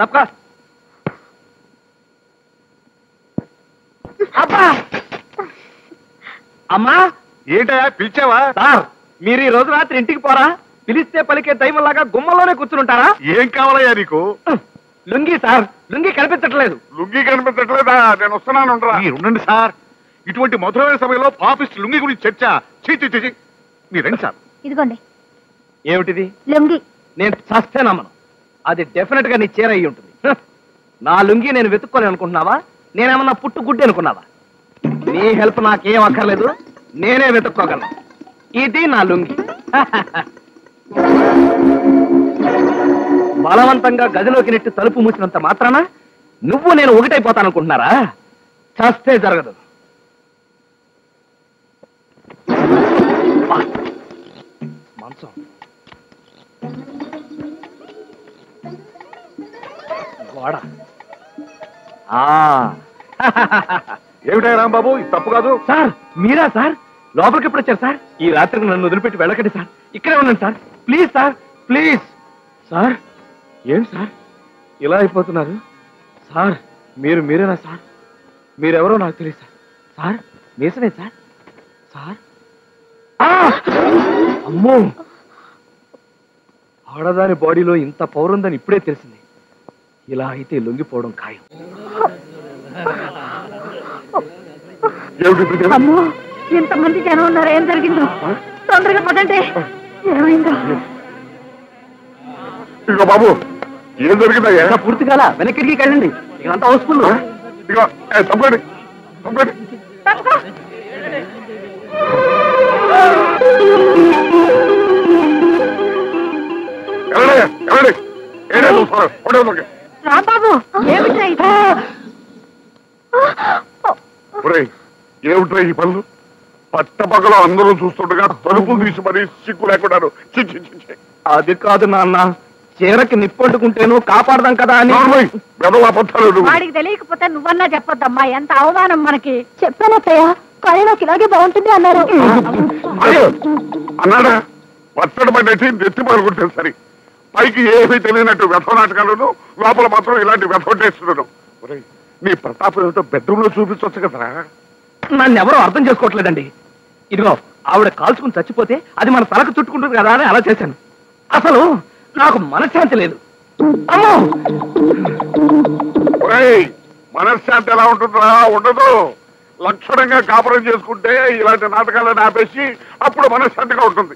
తప్ప అబ్బా అమ్మా ఏంటయా పిలిచావా? సార్ మీరు ఈ రోజు రాత్రి ఇంటికి పోరా? పిలిస్తే పలికే దైవంలాగా గుమ్మలోనే కూర్చుంటారా? ఏం కావాలయ్యా నీకు? లుంగి సార్, లుంగి కనిపించట్లేదు. లుంగి కనిపించట్లేదా? నేను వస్తున్నాను. ఉండండి సార్, ఇటువంటి మధురమైన సమయంలో పాపిస్ట్ లుంగి గురించి చర్చ. చీ మీరు రండి సార్. ఇదిగోండి. ఏమిటిది? లుంగి. నేను చస్తే నమ్మను. అది డెఫినెట్ గా నీ చీర అయ్యి ఉంటుంది. నా లుంగి నేను వెతుక్కోలేను అనుకుంటున్నావా? నేనేమన్నా పుట్టు గుడ్డి అనుకున్నావా? నీ హెల్ప్ నాకేం అక్కర్లేదు, నేనే వెతుక్కోగలను. ఇది నా లుంగి. బలవంతంగా గదిలోకి నెట్టి తలుపు మూసినంత మాత్రాన నువ్వు నేను ఒకటైపోతాననుకుంటున్నారా? చస్తే జరగదు. మంచం, గోడ. ఏమిటా రాంబాబు, ఇది తప్పు కాదు. సార్ మీరా సార్? లోపలికి ఎప్పుడు వచ్చారు సార్? ఈ రాత్రికి నన్ను వదిలిపెట్టి వెళ్ళకండి సార్. ఇక్కడే ఉన్నాను sir. Please sir, please. Sir ఏం సార్ ఇలా అయిపోతున్నారు? సార్ మీరేనా సార్? మీరెవరో నాకు తెలియదు సార్. సార్ మీసనే సార్? సార్ అమ్మో, ఆడదాని బాడీలో ఇంత పవర్ ఉందని ఇప్పుడే తెలిసింది. ఇలా అయితే లొంగిపోవడం ఖాయం. అమ్మో, ఎంతమంది జనం ఉన్నారు? ఏం జరిగిందో తొందరగా పదండి. ఏమైందో? ఇదిగో బాబు, ఏం జరిగిందయ్యా? పూర్తి కాల వెనక్కి వెళ్ళండి. ఇదంతా హౌస్ఫుల్. ఇదిగో తప్పండి. రాంబాబు, ఏమిటా ఏమిట్రా ఈ పనులు? పట్టపక్కలో అందరూ చూస్తుండగా తలుపులు తీసి మరీ సిగ్గు లేకున్నారు. అది కాదు నాన్న, చీరకి నిప్పంటుకుంటేను కాపాడదాం కదా అని. వాడికి తెలియకపోతే నువ్వన్నా చెప్పొద్దమ్మా, ఎంత అవమానం మనకి. చెప్పానత్తయ్య, కళలోకి ఇలాగే బాగుంటుంది అన్నారు. అన్నాడా? పచ్చడి పడ్డేసి నెత్తి పడుకుంటే సరే, పైకి ఏమీ తెలియనట్టు వ్యర్థ నాటకాలను, లోపల మాత్రం ఇలాంటి వ్యర్థ టేస్తున్నాను. నీ ప్రతాపం ఏమిటో బెడ్రూమ్ లో చూపించవచ్చు కదరా. నన్ను ఎవరో అర్థం చేసుకోవట్లేదండి. ఇదిగో ఆవిడ కాల్చుకుని చచ్చిపోతే అది మన తలకు చుట్టుకుంటుంది కదా అని అలా చేశాను. అసలు నాకు మనశ్శాంతి లేదు. మనశ్శాంతి ఎలా ఉంటుందా? ఉండదు. లక్షణంగా కాపురం చేసుకుంటే ఇలాంటి నాటకాలను ఆపేసి అప్పుడు మనశ్శాంతిగా ఉంటుంది.